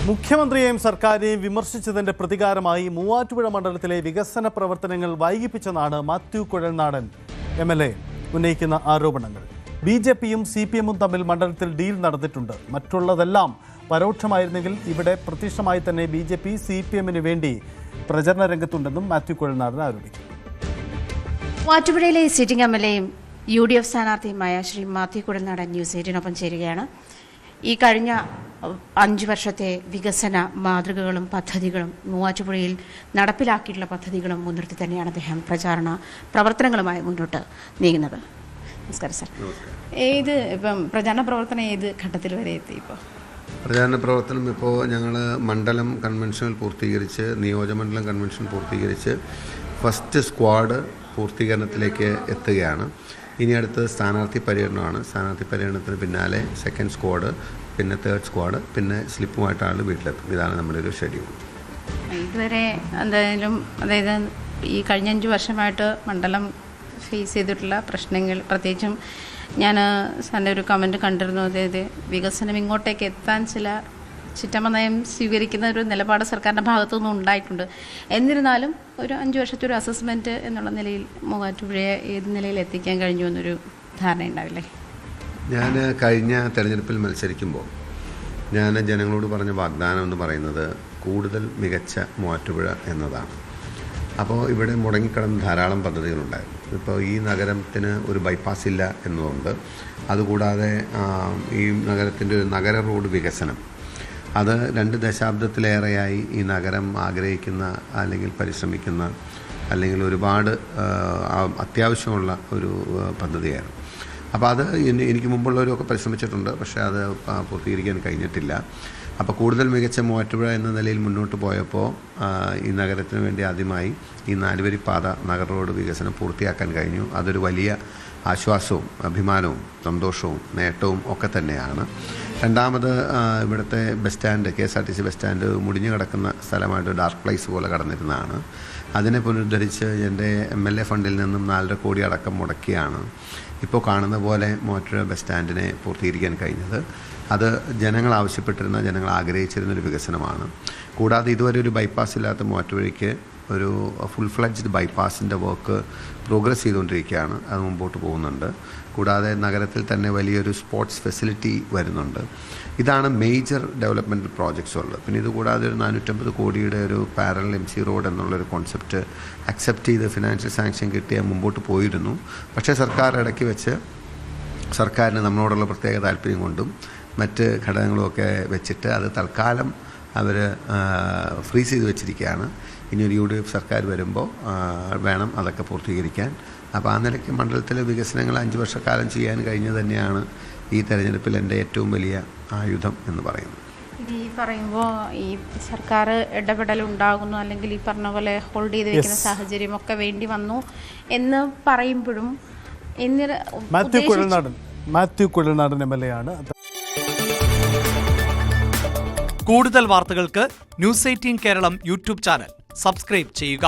മുഖ്യമന്ത്രിയെയും സർക്കാരിനെയും വിമർശിച്ചതിന്റെ പ്രതികാരമായി മൂവാറ്റുപുഴ മണ്ഡലത്തിലെ വികസന പ്രവർത്തനങ്ങൾ വൈകിപ്പിച്ചെന്നാണ് മാത്യു കുഴൽനാടൻ MLA ഉന്നയിക്കുന്ന ആരോപണങ്ങൾ. BJPയും CPMും തമ്മിൽ മണ്ഡലത്തിൽ ഡീൽ നടന്നിട്ടുണ്ട്. മറ്റുള്ളതെല്ലാം പരോക്ഷമായിരുന്നെങ്കിൽ ഇവിടെ പ്രത്യക്ഷമായി തന്നെ BJP CPMന് വേണ്ടി പ്രചരണ രംഗത്തുണ്ടെന്നും മാത്യു കുഴൽനാടൻ ആരോപിച്ചു. മൂവാറ്റുപുഴയിലെ സിറ്റിംഗ് MLAയും UDF സ്ഥാനാർത്ഥിയുമായ ശ്രീ മാത്യു കുഴൽനാടൻ ന്യൂസ് 8-നൊപ്പം ചേരുകയാണ്. ഈ കഴിഞ്ഞ 5 വർഷത്തെ വികസന മാതൃകകളും പദ്ധതികളും മൂവാറ്റുപുഴയിൽ നടപ്പിലാക്കിയിട്ടുള്ള പദ്ധതികളും മുൻനിർത്തി തന്നെയാണ് അദ്ദേഹം പ്രചാരണ പ്രവർത്തനങ്ങളുമായി മുന്നോട്ട് നീങ്ങുന്നത്. നമസ്കാരം സർ. ഇപ്പം പ്രചാരണ പ്രവർത്തനം ഏത് ഘട്ടത്തിൽ വരെ എത്തി? ഇപ്പോൾ പ്രചാരണ പ്രവർത്തനം ഇപ്പോൾ ഞങ്ങൾ മണ്ഡലം കൺവെൻഷനിൽ പൂർത്തീകരിച്ച്, നിയോജകമണ്ഡലം കൺവെൻഷൻ പൂർത്തീകരിച്ച് ഫസ്റ്റ് സ്ക്വാഡ് പൂർത്തീകരണത്തിലേക്ക് എത്തുകയാണ്. ഇനി അടുത്തത് സ്ഥാനാർത്ഥി പര്യടനമാണ്. സ്ഥാനാർത്ഥി പര്യടനത്തിന് പിന്നാലെ സെക്കൻഡ് സ്ക്വാഡ്, പിന്നെ തേർഡ് സ്ക്വാഡ്, പിന്നെ സ്ലിപ്പുമായിട്ടാണ് വീട്ടിലെത്തും. ഇതാണ് നമ്മുടെ ഒരു ഷെഡ്യൂൾ. ഇതുവരെ എന്തായാലും അതായത് ഈ കഴിഞ്ഞ 5 വർഷമായിട്ട് മണ്ഡലം ഫേസ് ചെയ്തിട്ടുള്ള പ്രശ്നങ്ങൾ, പ്രത്യേകിച്ചും ഞാൻ സാറിൻ്റെ ഒരു കമൻറ്റ് കണ്ടിരുന്നു, അതായത് വികസനം ഇങ്ങോട്ടേക്ക് എത്താൻ ചില ചിറ്റമ്മ നയം സ്വീകരിക്കുന്ന ഒരു നിലപാട് സർക്കാരിൻ്റെ ഭാഗത്തുനിന്നും ഉണ്ടായിട്ടുണ്ട്. എന്നിരുന്നാലും ഒരു 5 വർഷത്തെ ഒരു അസസ്മെൻറ്റ് എന്നുള്ള നിലയിൽ മൂവാറ്റുപുഴയെ ഏത് നിലയിൽ എത്തിക്കാൻ കഴിഞ്ഞു എന്നൊരു ധാരണ ഉണ്ടാവില്ലേ? ഞാൻ കഴിഞ്ഞ തെരഞ്ഞെടുപ്പിൽ മത്സരിക്കുമ്പോൾ ഞാൻ ജനങ്ങളോട് പറഞ്ഞ വാഗ്ദാനം എന്ന് പറയുന്നത് കൂടുതൽ മികച്ച മൂവാറ്റുപുഴ എന്നതാണ്. അപ്പോൾ ഇവിടെ മുടങ്ങിക്കിടന്ന ധാരാളം പദ്ധതികളുണ്ടായിരുന്നു. ഇപ്പോൾ ഈ നഗരത്തിന് ഒരു ബൈപ്പാസ് ഇല്ല എന്നതുകൊണ്ട്, അതുകൂടാതെ ഈ നഗരത്തിൻ്റെ ഒരു നഗര റോഡ് വികസനം, അത് 2 ദശാബ്ദത്തിലേറെയായി ഈ നഗരം ആഗ്രഹിക്കുന്ന, അല്ലെങ്കിൽ പരിശ്രമിക്കുന്ന, അല്ലെങ്കിൽ ഒരുപാട് അത്യാവശ്യമുള്ള ഒരു പദ്ധതിയായിരുന്നു. അപ്പോൾ അത് എനിക്ക് മുമ്പുള്ളവരൊക്കെ പരിശ്രമിച്ചിട്ടുണ്ട്, പക്ഷേ അത് പൂർത്തീകരിക്കാൻ കഴിഞ്ഞിട്ടില്ല. അപ്പോൾ കൂടുതൽ മികച്ച മൂവാറ്റുപുഴ എന്ന നിലയിൽ മുന്നോട്ട് പോയപ്പോൾ ഈ നഗരത്തിന് വേണ്ടി ആദ്യമായി ഈ 4-വരിപ്പാത നഗര റോഡ് വികസനം പൂർത്തിയാക്കാൻ കഴിഞ്ഞു. അതൊരു വലിയ ആശ്വാസവും അഭിമാനവും സന്തോഷവും നേട്ടവും ഒക്കെ തന്നെയാണ്. രണ്ടാമത് ഇവിടുത്തെ bus stand, KSRTC bus stand മുടിഞ്ഞു കിടക്കുന്ന സ്ഥലമായിട്ട് ഡാർക്ക് പ്ലേസ് പോലെ കടന്നിരുന്നതാണ്. അതിനെ പുനരുദ്ധരിച്ച് എൻ്റെ MLA ഫണ്ടിൽ നിന്നും 4.5 കോടി അടക്കം മുടക്കിയാണ് ഇപ്പോൾ കാണുന്ന പോലെ മൂവാറ്റുപുഴ ബസ് സ്റ്റാൻഡിനെ പൂർത്തീകരിക്കാൻ കഴിഞ്ഞത്. അത് ജനങ്ങൾ ആവശ്യപ്പെട്ടിരുന്ന, ജനങ്ങൾ ആഗ്രഹിച്ചിരുന്നൊരു വികസനമാണ്. കൂടാതെ ഇതുവരെ ഒരു ബൈപ്പാസ് ഇല്ലാത്ത മൂവാറ്റുപുഴയ്ക്ക് ഒരു ഫുൾ ഫ്ലെഡ്ജ്ഡ് ബൈപ്പാസിൻ്റെ വർക്ക് പ്രോഗ്രസ് ചെയ്തുകൊണ്ടിരിക്കുകയാണ്. അത് മുമ്പോട്ട് പോകുന്നുണ്ട്. കൂടാതെ നഗരത്തിൽ തന്നെ വലിയൊരു സ്പോർട്സ് ഫെസിലിറ്റി വരുന്നുണ്ട്. ഇതാണ് മേജർ ഡെവലപ്മെൻറ്റ് പ്രോജക്ട്സ് ഉള്ളത്. പിന്നെ ഇതുകൂടാതെ ഒരു 450 കോടിയുടെ ഒരു പാരലൽ MC റോഡ് എന്നുള്ളൊരു കോൺസെപ്റ്റ് അക്സെപ്റ്റ് ചെയ്ത് ഫിനാൻഷ്യൽ സാങ്ഷൻ കിട്ടിയാൽ മുമ്പോട്ട് പോയിരുന്നു. പക്ഷേ സർക്കാർ ഇടയ്ക്ക് വെച്ച് സർക്കാരിന് നമ്മളോടുള്ള പ്രത്യേക താല്പര്യം കൊണ്ടും മറ്റ് ഘടകങ്ങളുമൊക്കെ വെച്ചിട്ട് അത് തൽക്കാലം അവർ ഫ്രീസ് ചെയ്ത് വെച്ചിരിക്കുകയാണ്. ഇനിയൊരു UDF സർക്കാർ വരുമ്പോൾ വേണം അതൊക്കെ പൂർത്തീകരിക്കാൻ. അപ്പോൾ ആ നിലയ്ക്ക് മണ്ഡലത്തിലെ വികസനങ്ങൾ 5 വർഷക്കാലം ചെയ്യാൻ കഴിഞ്ഞത് തന്നെയാണ് ഈ തെരഞ്ഞെടുപ്പിൽ എൻ്റെ ഏറ്റവും വലിയ ആയുധം എന്ന് പറയുന്നത്. ഈ പറയുമ്പോൾ ഈ സർക്കാർ ഇടപെടൽ ഉണ്ടാകുന്നു, അല്ലെങ്കിൽ ഈ പറഞ്ഞ പോലെ ഹോൾഡ് ചെയ്ത് വെക്കുന്ന സാഹചര്യമൊക്കെ വേണ്ടി വന്നു എന്ന് പറയുമ്പോഴും മാത്യു കുഴൽനാടൻ MLA ആണ്. കൂടുതൽ വാർത്തകൾക്ക് News 18 Keralam YouTube channel subscribe ചെയ്യുക.